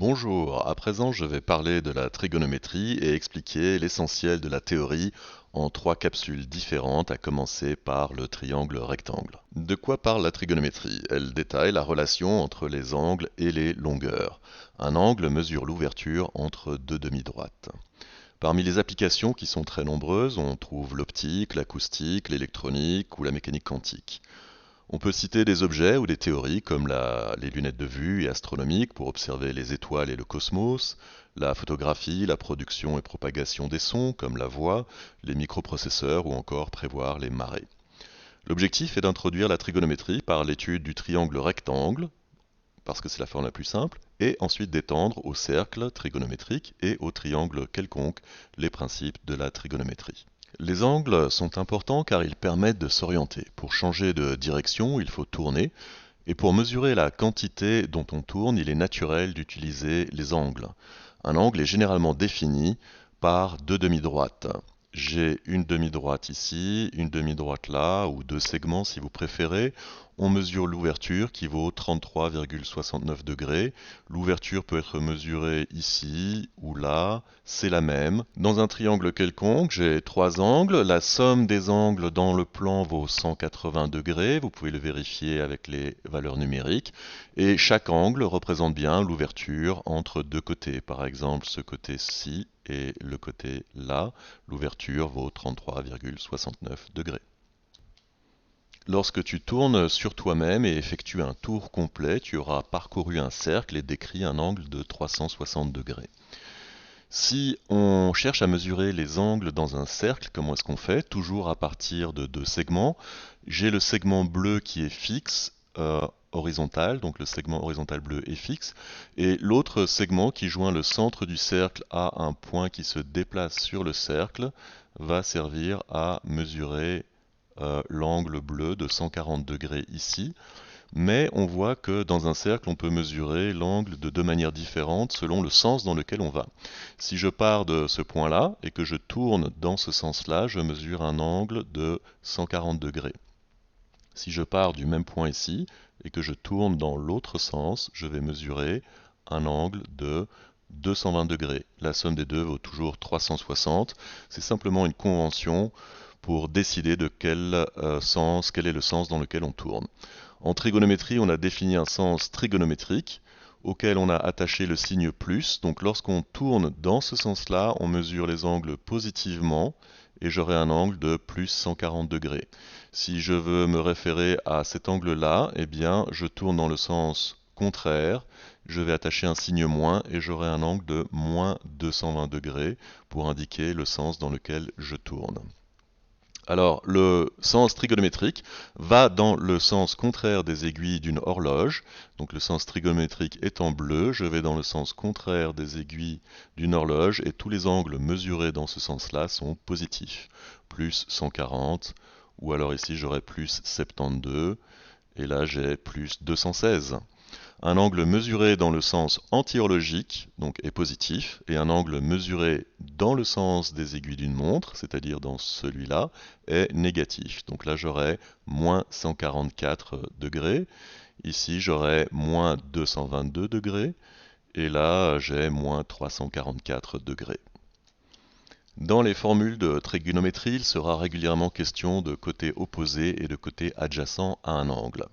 Bonjour, à présent je vais parler de la trigonométrie et expliquer l'essentiel de la théorie en trois capsules différentes, à commencer par le triangle rectangle. De quoi parle la trigonométrie? Elle détaille la relation entre les angles et les longueurs. Un angle mesure l'ouverture entre deux demi-droites. Parmi les applications qui sont très nombreuses, on trouve l'optique, l'acoustique, l'électronique ou la mécanique quantique. On peut citer des objets ou des théories comme les lunettes de vue et astronomiques pour observer les étoiles et le cosmos, la photographie, la production et propagation des sons comme la voix, les microprocesseurs ou encore prévoir les marées. L'objectif est d'introduire la trigonométrie par l'étude du triangle rectangle, parce que c'est la forme la plus simple, et ensuite d'étendre au cercle trigonométrique et au triangle quelconque les principes de la trigonométrie. Les angles sont importants car ils permettent de s'orienter. Pour changer de direction, il faut tourner, et pour mesurer la quantité dont on tourne, il est naturel d'utiliser les angles. Un angle est généralement défini par deux demi-droites. J'ai une demi-droite ici, une demi-droite là, ou deux segments si vous préférez. On mesure l'ouverture qui vaut 33,69 degrés. L'ouverture peut être mesurée ici ou là, c'est la même. Dans un triangle quelconque, j'ai trois angles. La somme des angles dans le plan vaut 180 degrés. Vous pouvez le vérifier avec les valeurs numériques. Et chaque angle représente bien l'ouverture entre deux côtés. Par exemple, ce côté-ci et le côté là, l'ouverture vaut 33,69 degrés. Lorsque tu tournes sur toi-même et effectues un tour complet, tu auras parcouru un cercle et décrit un angle de 360 degrés. Si on cherche à mesurer les angles dans un cercle, comment est-ce qu'on fait? Toujours à partir de deux segments. J'ai le segment bleu qui est fixe, horizontal, donc le segment horizontal bleu est fixe, et l'autre segment qui joint le centre du cercle à un point qui se déplace sur le cercle va servir à mesurer l'angle bleu de 140 degrés ici. Mais on voit que dans un cercle, on peut mesurer l'angle de deux manières différentes selon le sens dans lequel on va. Si je pars de ce point-là et que je tourne dans ce sens-là, je mesure un angle de 140 degrés. Si je pars du même point ici et que je tourne dans l'autre sens, je vais mesurer un angle de 220 degrés. La somme des deux vaut toujours 360. C'est simplement une convention pour décider de quel est le sens dans lequel on tourne. En trigonométrie, on a défini un sens trigonométrique auquel on a attaché le signe plus. Donc lorsqu'on tourne dans ce sens-là, on mesure les angles positivement et j'aurai un angle de plus 140 degrés. Si je veux me référer à cet angle-là, eh bien je tourne dans le sens contraire, je vais attacher un signe moins et j'aurai un angle de moins 220 degrés pour indiquer le sens dans lequel je tourne. Alors, le sens trigonométrique va dans le sens contraire des aiguilles d'une horloge. Donc le sens trigonométrique est en bleu, je vais dans le sens contraire des aiguilles d'une horloge et tous les angles mesurés dans ce sens-là sont positifs. Plus 140, ou alors ici j'aurai plus 72, et là j'ai plus 216. Un angle mesuré dans le sens antihorlogique, donc est positif, et un angle mesuré dans le sens des aiguilles d'une montre, c'est-à-dire dans celui-là, est négatif. Donc là j'aurai moins 144 degrés, ici j'aurai moins 222 degrés, et là j'ai moins 344 degrés. Dans les formules de trigonométrie, il sera régulièrement question de côté opposé et de côté adjacent à un angle.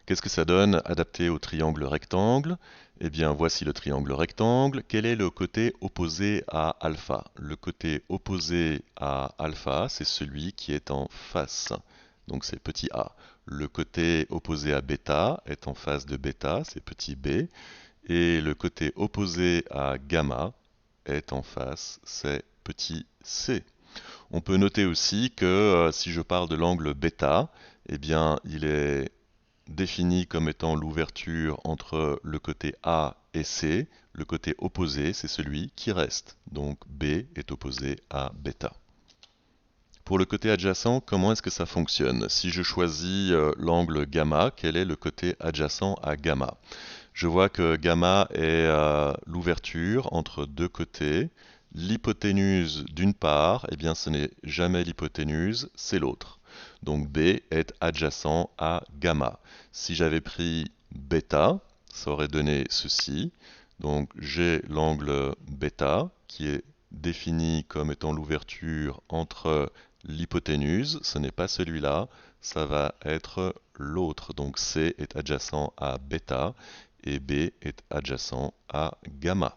Qu'est-ce que ça donne adapté au triangle rectangle? Eh bien, voici le triangle rectangle. Quel est le côté opposé à alpha? Le côté opposé à alpha, c'est celui qui est en face. Donc c'est petit a. Le côté opposé à bêta est en face de bêta, c'est petit b. Et le côté opposé à gamma est en face, c'est petit c. On peut noter aussi que si je parle de l'angle bêta, eh bien, il est défini comme étant l'ouverture entre le côté A et C. Le côté opposé, c'est celui qui reste. Donc B est opposé à bêta. Pour le côté adjacent, comment est-ce que ça fonctionne? Si je choisis l'angle gamma, quel est le côté adjacent à gamma? Je vois que gamma est l'ouverture entre deux côtés. L'hypoténuse d'une part, eh bien ce n'est jamais l'hypoténuse, c'est l'autre. Donc B est adjacent à gamma. Si j'avais pris bêta, ça aurait donné ceci. Donc j'ai l'angle bêta qui est défini comme étant l'ouverture entre l'hypoténuse, ce n'est pas celui-là, ça va être l'autre. Donc C est adjacent à bêta et B est adjacent à gamma.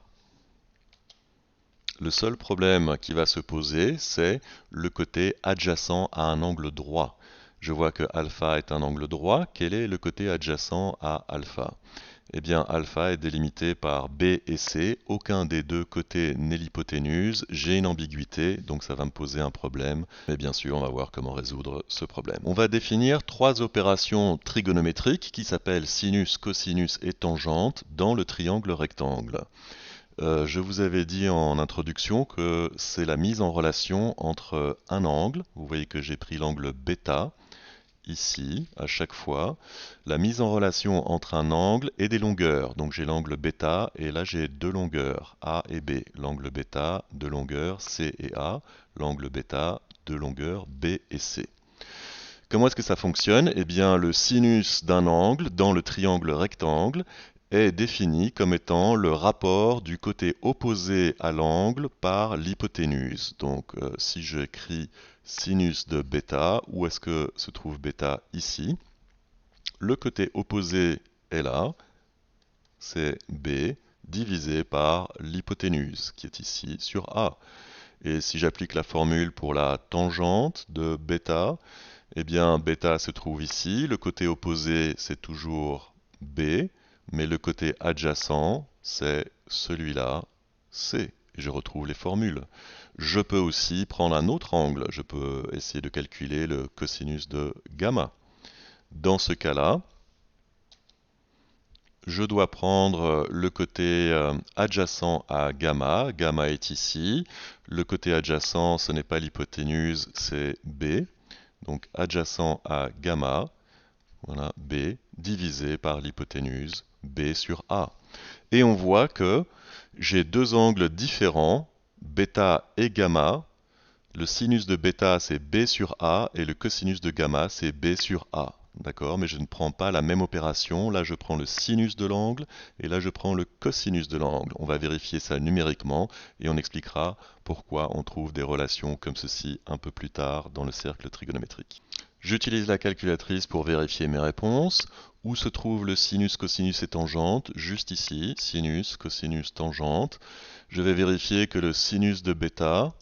Le seul problème qui va se poser, c'est le côté adjacent à un angle droit. Je vois que alpha est un angle droit. Quel est le côté adjacent à alpha? Eh bien, alpha est délimité par B et C. Aucun des deux côtés n'est l'hypoténuse. J'ai une ambiguïté, donc ça va me poser un problème. Mais bien sûr, on va voir comment résoudre ce problème. On va définir trois opérations trigonométriques qui s'appellent sinus, cosinus et tangente dans le triangle rectangle. Je vous avais dit en introduction que c'est la mise en relation entre un angle. Vous voyez que j'ai pris l'angle bêta ici, à chaque fois, la mise en relation entre un angle et des longueurs. Donc j'ai l'angle bêta et là j'ai deux longueurs, A et B. L'angle bêta, deux longueurs, C et A. L'angle bêta, deux longueurs, B et C. Comment est-ce que ça fonctionne? Eh bien, le sinus d'un angle dans le triangle rectangle est défini comme étant le rapport du côté opposé à l'angle par l'hypoténuse. Donc, si j'écris sinus de bêta, où est-ce que se trouve bêta? Ici. Le côté opposé est là, c'est B, divisé par l'hypoténuse, qui est ici sur A. Et si j'applique la formule pour la tangente de bêta, eh bien, bêta se trouve ici. Le côté opposé, c'est toujours B, mais le côté adjacent, c'est celui-là, C. Et je retrouve les formules. Je peux aussi prendre un autre angle. Je peux essayer de calculer le cosinus de gamma. Dans ce cas-là, je dois prendre le côté adjacent à gamma. Gamma est ici. Le côté adjacent, ce n'est pas l'hypoténuse, c'est B. Donc adjacent à gamma, voilà, B, divisé par l'hypoténuse, B sur A. Et on voit que j'ai deux angles différents, bêta et gamma. Le sinus de bêta, c'est B sur A, et le cosinus de gamma, c'est B sur A. D'accord? Mais je ne prends pas la même opération. Là, je prends le sinus de l'angle, et là, je prends le cosinus de l'angle. On va vérifier ça numériquement, et on expliquera pourquoi on trouve des relations comme ceci un peu plus tard dans le cercle trigonométrique. J'utilise la calculatrice pour vérifier mes réponses. Où se trouve le sinus, cosinus et tangente? Juste ici, sinus, cosinus, tangente. Je vais vérifier que le sinus de bêta,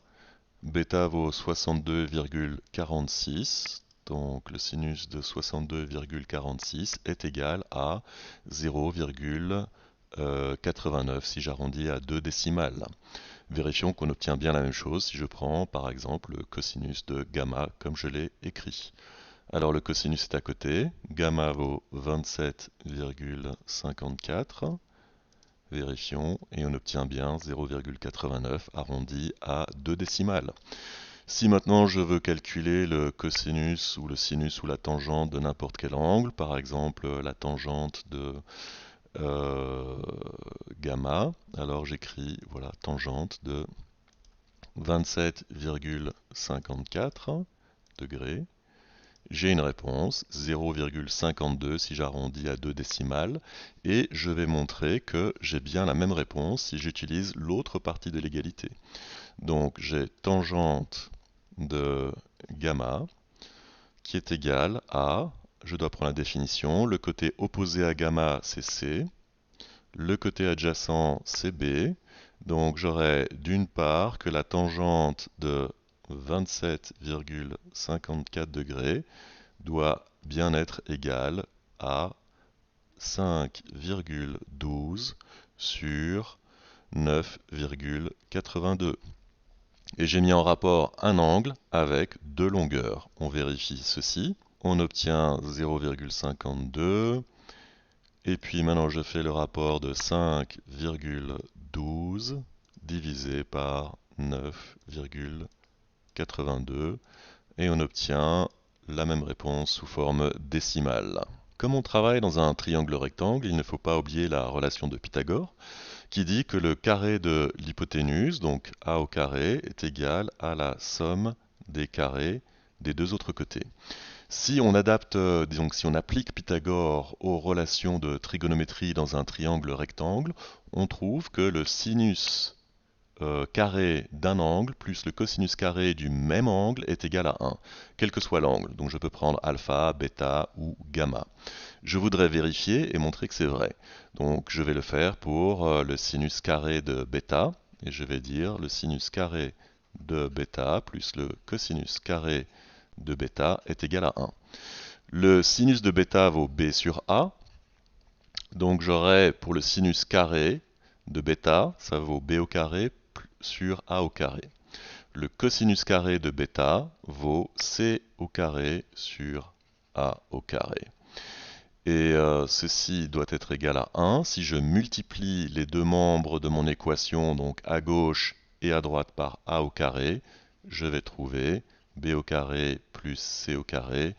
bêta vaut 62,46. Donc le sinus de 62,46 est égal à 0,89 si j'arrondis à 2 décimales. Vérifions qu'on obtient bien la même chose si je prends par exemple le cosinus de gamma comme je l'ai écrit. Alors le cosinus est à côté, gamma vaut 27,54. Vérifions et on obtient bien 0,89 arrondi à 2 décimales. Si maintenant je veux calculer le cosinus ou le sinus ou la tangente de n'importe quel angle, par exemple la tangente de gamma, alors j'écris voilà tangente de 27,54 degrés. J'ai une réponse, 0,52 si j'arrondis à 2 décimales, et je vais montrer que j'ai bien la même réponse si j'utilise l'autre partie de l'égalité. Donc j'ai tangente de gamma qui est égale à, je dois prendre la définition, le côté opposé à gamma c'est C, le côté adjacent c'est B, donc j'aurai d'une part que la tangente de 27,54 degrés doit bien être égale à 5,12 sur 9,82. Et j'ai mis en rapport un angle avec deux longueurs. On vérifie ceci. On obtient 0,52. Et puis maintenant je fais le rapport de 5,12 divisé par 9,82 et on obtient la même réponse sous forme décimale. Comme on travaille dans un triangle rectangle, il ne faut pas oublier la relation de Pythagore qui dit que le carré de l'hypoténuse, donc a au carré, est égal à la somme des carrés des deux autres côtés. Si on adapte, disons que si on applique Pythagore aux relations de trigonométrie dans un triangle rectangle, on trouve que le sinus carré d'un angle plus le cosinus carré du même angle est égal à 1, quel que soit l'angle. Donc je peux prendre alpha, bêta ou gamma. Je voudrais vérifier et montrer que c'est vrai. Donc je vais le faire pour le sinus carré de bêta, et je vais dire le sinus carré de bêta plus le cosinus carré de bêta est égal à 1. Le sinus de bêta vaut b sur a, donc j'aurai pour le sinus carré de bêta, ça vaut b au carré sur a au carré. Le cosinus carré de bêta vaut c au carré sur a au carré. Et ceci doit être égal à 1. Si je multiplie les deux membres de mon équation, donc à gauche et à droite par a au carré, je vais trouver b au carré plus c au carré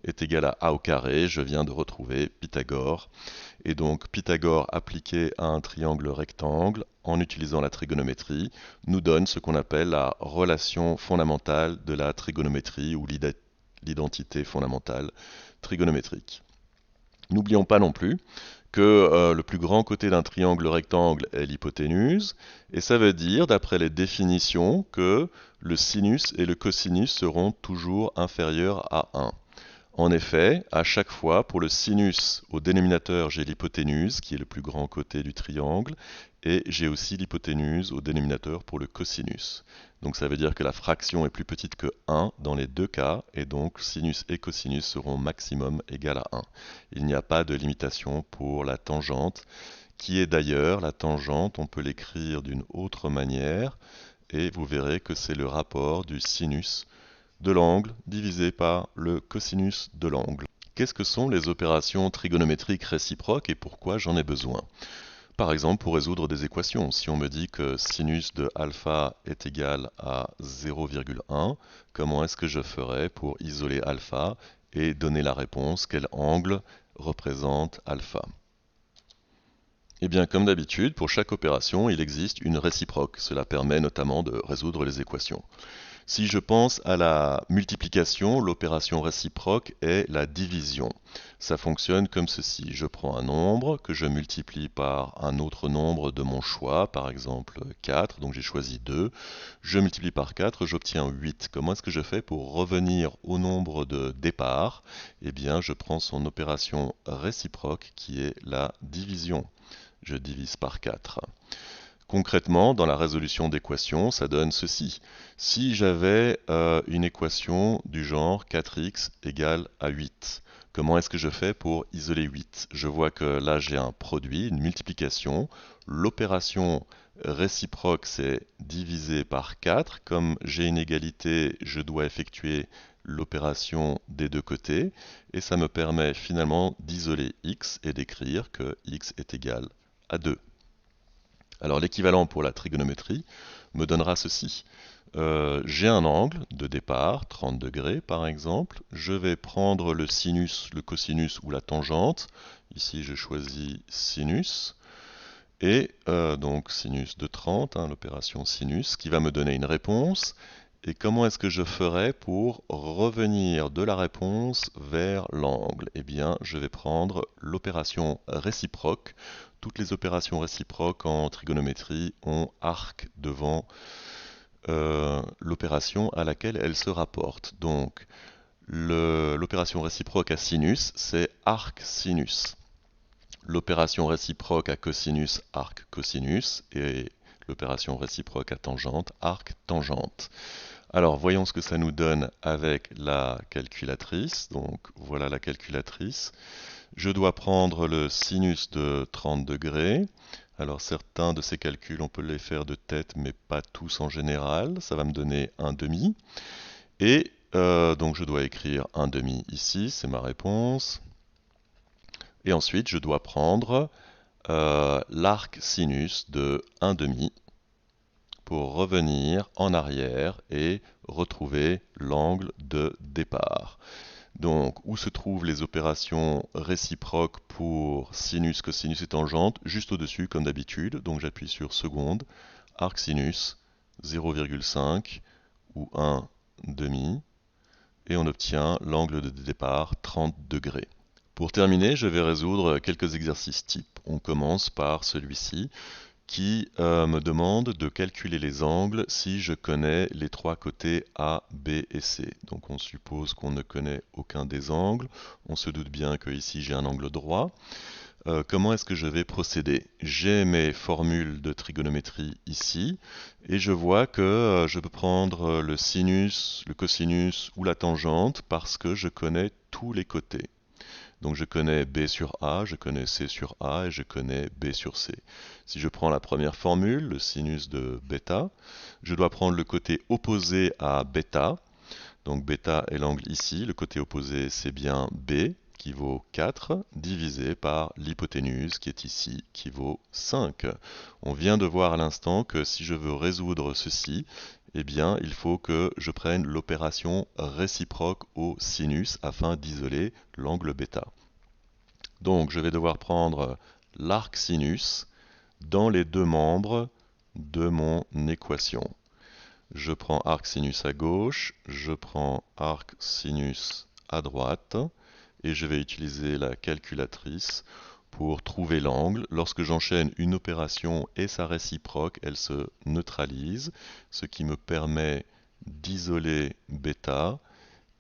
est égal à a au carré. Je viens de retrouver Pythagore. Et donc Pythagore appliqué à un triangle rectangle en utilisant la trigonométrie nous donne ce qu'on appelle la relation fondamentale de la trigonométrie ou l'identité fondamentale trigonométrique. N'oublions pas non plus que le plus grand côté d'un triangle rectangle est l'hypoténuse, et ça veut dire, d'après les définitions, que le sinus et le cosinus seront toujours inférieurs à 1. En effet, à chaque fois, pour le sinus, au dénominateur, j'ai l'hypoténuse, qui est le plus grand côté du triangle, et j'ai aussi l'hypoténuse au dénominateur pour le cosinus. Donc ça veut dire que la fraction est plus petite que 1 dans les deux cas, et donc sinus et cosinus seront maximum égal à 1. Il n'y a pas de limitation pour la tangente, qui est d'ailleurs, la tangente, on peut l'écrire d'une autre manière, et vous verrez que c'est le rapport du sinus de l'angle divisé par le cosinus de l'angle. Qu'est-ce que sont les opérations trigonométriques réciproques et pourquoi j'en ai besoin? Par exemple, pour résoudre des équations, si on me dit que sinus de alpha est égal à 0,1, comment est-ce que je ferais pour isoler alpha et donner la réponse? Quel angle représente alpha? Eh bien, comme d'habitude, pour chaque opération, il existe une réciproque. Cela permet notamment de résoudre les équations. Si je pense à la multiplication, l'opération réciproque est la division. Ça fonctionne comme ceci. Je prends un nombre que je multiplie par un autre nombre de mon choix, par exemple 4, donc j'ai choisi 2. Je multiplie par 4, j'obtiens 8. Comment est-ce que je fais pour revenir au nombre de départ? Eh bien, je prends son opération réciproque qui est la division. Je divise par 4. Concrètement, dans la résolution d'équations, ça donne ceci. Si j'avais une équation du genre 4x égale à 8, comment est-ce que je fais pour isoler 8? Je vois que là j'ai un produit, une multiplication. L'opération réciproque c'est diviser par 4. Comme j'ai une égalité, je dois effectuer l'opération des deux côtés. Et ça me permet finalement d'isoler x et d'écrire que x est égal à 2. Alors l'équivalent pour la trigonométrie me donnera ceci. J'ai un angle de départ, 30 degrés par exemple. Je vais prendre le sinus, le cosinus ou la tangente. Ici je choisis sinus. Et donc sinus de 30, l'opération sinus, qui va me donner une réponse. Et comment est-ce que je ferai pour revenir de la réponse vers l'angle? Eh bien, je vais prendre l'opération réciproque. Toutes les opérations réciproques en trigonométrie ont arc devant l'opération à laquelle elles se rapportent. Donc, l'opération réciproque à sinus, c'est arc sinus. L'opération réciproque à cosinus, arc cosinus. Et l'opération réciproque à tangente, arc tangente. Alors, voyons ce que ça nous donne avec la calculatrice. Donc, voilà la calculatrice. Je dois prendre le sinus de 30 degrés. Alors, certains de ces calculs, on peut les faire de tête, mais pas tous en général. Ça va me donner un demi. Et donc, je dois écrire un demi ici, c'est ma réponse. Et ensuite, je dois prendre l'arc sinus de 1 demi pour revenir en arrière et retrouver l'angle de départ. Donc, où se trouvent les opérations réciproques pour sinus, cosinus et tangente? Juste au-dessus, comme d'habitude. Donc, j'appuie sur seconde, arc sinus, 0,5 ou 1 demi. et on obtient l'angle de départ 30 degrés. Pour terminer, je vais résoudre quelques exercices types. On commence par celui-ci qui me demande de calculer les angles si je connais les trois côtés A, B et C. Donc on suppose qu'on ne connaît aucun des angles. On se doute bien que ici j'ai un angle droit. Comment est-ce que je vais procéder? J'ai mes formules de trigonométrie ici et je vois que je peux prendre le sinus, le cosinus ou la tangente parce que je connais tous les côtés. Donc je connais B sur A, je connais C sur A et je connais B sur C. Si je prends la première formule, le sinus de bêta, je dois prendre le côté opposé à bêta. Donc bêta est l'angle ici, le côté opposé c'est bien B qui vaut 4 divisé par l'hypoténuse qui est ici qui vaut 5. On vient de voir à l'instant que si je veux résoudre ceci, eh bien, il faut que je prenne l'opération réciproque au sinus afin d'isoler l'angle bêta. Donc, je vais devoir prendre l'arc sinus dans les deux membres de mon équation. Je prends arc sinus à gauche, je prends arc sinus à droite, et je vais utiliser la calculatrice pour trouver l'angle. Lorsque j'enchaîne une opération et sa réciproque, elle se neutralise, ce qui me permet d'isoler bêta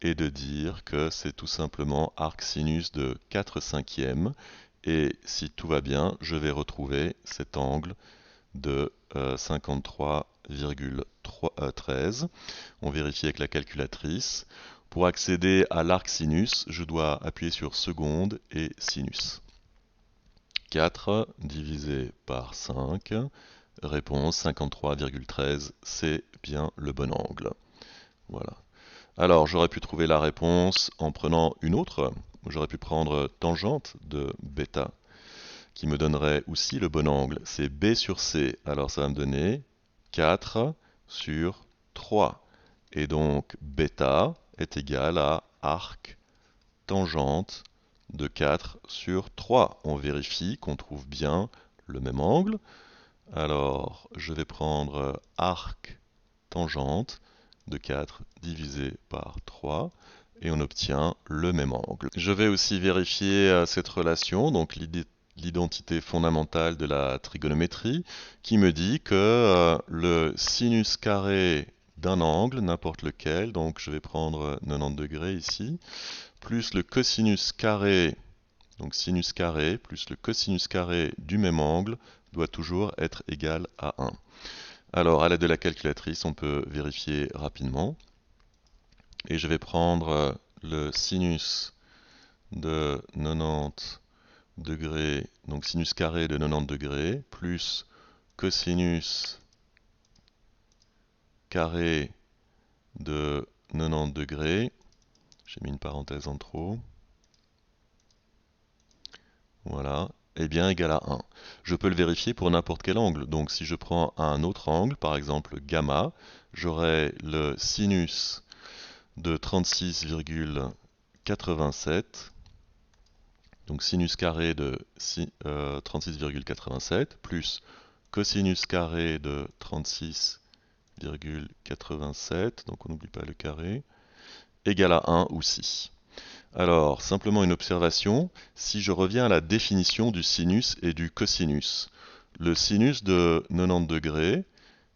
et de dire que c'est tout simplement arc sinus de 4/5. Et si tout va bien, je vais retrouver cet angle de 53,13. On vérifie avec la calculatrice. Pour accéder à l'arc sinus, je dois appuyer sur seconde et sinus. 4 divisé par 5, réponse 53,13, c'est bien le bon angle. Voilà. Alors, j'aurais pu trouver la réponse en prenant une autre. J'aurais pu prendre tangente de bêta, qui me donnerait aussi le bon angle. C'est B sur C. Alors, ça va me donner 4 sur 3. Et donc, bêta est égal à arc tangente de 4 sur 3. On vérifie qu'on trouve bien le même angle. Alors, je vais prendre arc tangente de 4 divisé par 3 et on obtient le même angle. Je vais aussi vérifier cette relation, donc l'identité fondamentale de la trigonométrie, qui me dit que le sinus carré d'un angle, n'importe lequel, donc je vais prendre 90 degrés ici, plus le cosinus carré, donc sinus carré, plus le cosinus carré du même angle, doit toujours être égal à 1. Alors, à l'aide de la calculatrice, on peut vérifier rapidement. Et je vais prendre le sinus de 90 degrés, donc sinus carré de 90 degrés, plus cosinus carré de 90 degrés. J'ai mis une parenthèse en trop. Voilà. Et bien égal à 1. Je peux le vérifier pour n'importe quel angle. Donc si je prends un autre angle, par exemple gamma, j'aurai le sinus de 36,87, donc sinus carré de 36,87, plus cosinus carré de 36,87, donc on n'oublie pas le carré, égal à 1 aussi. Alors, simplement une observation, si je reviens à la définition du sinus et du cosinus, le sinus de 90 degrés,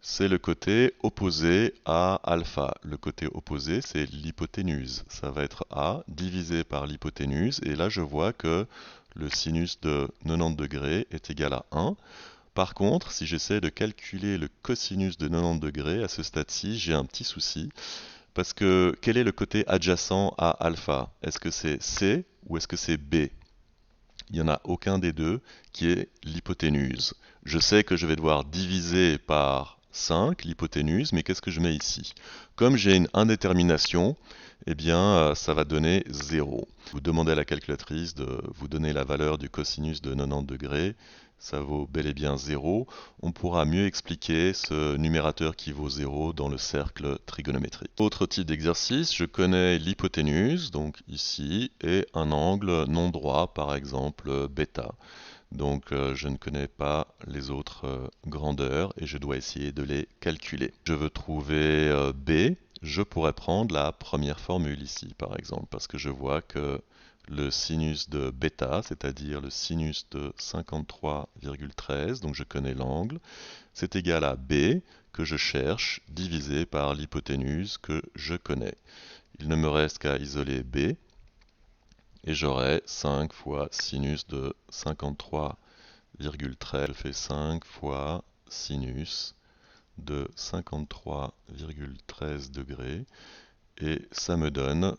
c'est le côté opposé à alpha. Le côté opposé, c'est l'hypoténuse. Ça va être A divisé par l'hypoténuse. Et là, je vois que le sinus de 90 degrés est égal à 1. Par contre, si j'essaie de calculer le cosinus de 90 degrés, à ce stade-ci, j'ai un petit souci. Parce que quel est le côté adjacent à alpha? Est-ce que c'est C ou est-ce que c'est B? Il n'y en a aucun des deux qui est l'hypoténuse. Je sais que je vais devoir diviser par 5 l'hypoténuse, mais qu'est-ce que je mets ici? Comme j'ai une indétermination, eh bien ça va donner 0. Vous demandez à la calculatrice de vous donner la valeur du cosinus de 90 degrés, ça vaut bel et bien 0. On pourra mieux expliquer ce numérateur qui vaut 0 dans le cercle trigonométrique. Autre type d'exercice, je connais l'hypoténuse, donc ici, et un angle non droit, par exemple bêta. Donc je ne connais pas les autres grandeurs et je dois essayer de les calculer. Je veux trouver B, je pourrais prendre la première formule ici, par exemple, parce que je vois que le sinus de bêta, c'est-à-dire le sinus de 53,13, donc je connais l'angle, c'est égal à b, que je cherche, divisé par l'hypoténuse que je connais. Il ne me reste qu'à isoler b, et j'aurai 5 fois sinus de 53,13, je fais 5 fois sinus de 53,13 degrés, et ça me donne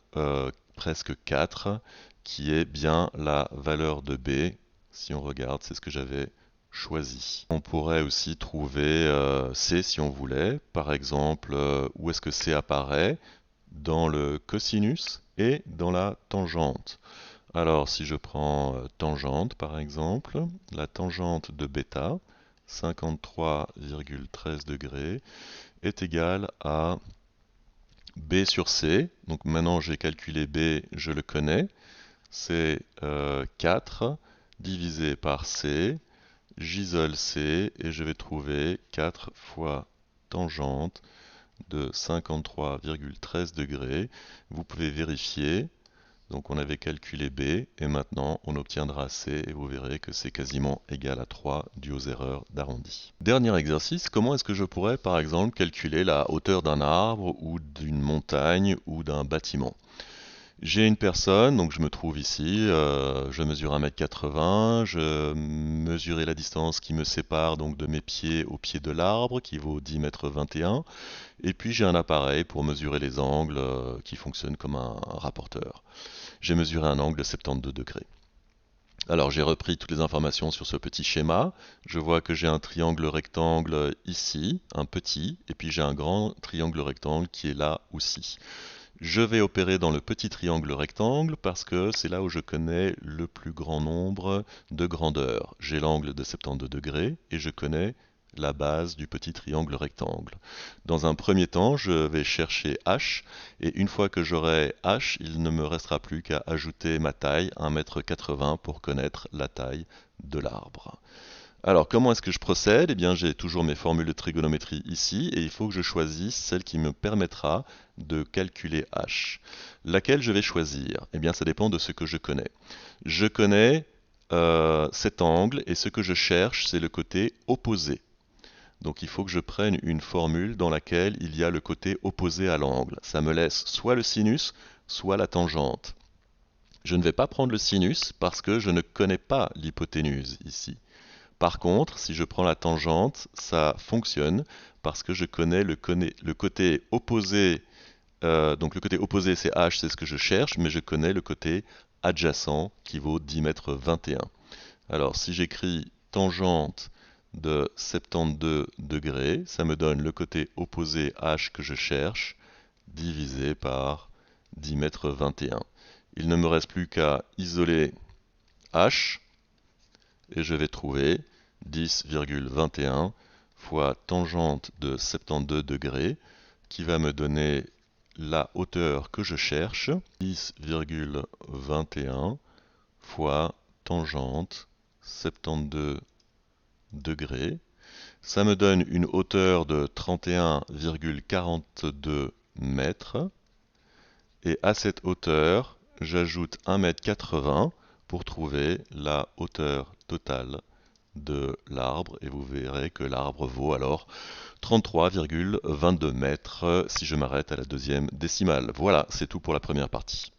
presque 4, qui est bien la valeur de b. Si on regarde, c'est ce que j'avais choisi. On pourrait aussi trouver c si on voulait. Par exemple, où est-ce que c apparaît? Dans le cosinus et dans la tangente. Alors, si je prends tangente, par exemple, la tangente de bêta, 53,13 degrés, est égale à b sur c. Donc maintenant, j'ai calculé b, je le connais. C'est 4 divisé par c. J'isole c et je vais trouver 4 fois tangente de 53,13 degrés. Vous pouvez vérifier. Donc on avait calculé b et maintenant on obtiendra c et vous verrez que c'est quasiment égal à 3 dû aux erreurs d'arrondi. Dernier exercice, comment est-ce que je pourrais par exemple calculer la hauteur d'un arbre ou d'une montagne ou d'un bâtiment? J'ai une personne, donc je me trouve ici, je mesure 1,80 m, je mesurais la distance qui me sépare donc de mes pieds au pied de l'arbre qui vaut 10,21 m, et puis j'ai un appareil pour mesurer les angles qui fonctionne comme un rapporteur. J'ai mesuré un angle de 72 degrés. Alors j'ai repris toutes les informations sur ce petit schéma. Je vois que j'ai un triangle rectangle ici, un petit, et puis j'ai un grand triangle rectangle qui est là aussi. Je vais opérer dans le petit triangle rectangle parce que c'est là où je connais le plus grand nombre de grandeurs. J'ai l'angle de 72 degrés et je connais la base du petit triangle rectangle. Dans un premier temps, je vais chercher h, et une fois que j'aurai h, il ne me restera plus qu'à ajouter ma taille, 1,80 m, pour connaître la taille de l'arbre. Alors, comment est-ce que je procède? Eh bien, j'ai toujours mes formules de trigonométrie ici, et il faut que je choisisse celle qui me permettra de calculer h. Laquelle je vais choisir? Eh bien, ça dépend de ce que je connais. Je connais cet angle, et ce que je cherche, c'est le côté opposé. Donc il faut que je prenne une formule dans laquelle il y a le côté opposé à l'angle. Ça me laisse soit le sinus, soit la tangente. Je ne vais pas prendre le sinus parce que je ne connais pas l'hypoténuse ici. Par contre, si je prends la tangente, ça fonctionne parce que je connais le côté opposé. Donc le côté opposé c'est h, c'est ce que je cherche, mais je connais le côté adjacent qui vaut 10,21 m. Alors si j'écris tangente de 72 degrés, ça me donne le côté opposé h que je cherche, divisé par 10,21 m. Il ne me reste plus qu'à isoler h, et je vais trouver 10,21 fois tangente de 72 degrés, qui va me donner la hauteur que je cherche, 10,21 fois tangente 72 degrés. Ça me donne une hauteur de 31,42 mètres. Et à cette hauteur, j'ajoute 1,80 m pour trouver la hauteur totale de l'arbre. Et vous verrez que l'arbre vaut alors 33,22 mètres si je m'arrête à la deuxième décimale. Voilà, c'est tout pour la première partie.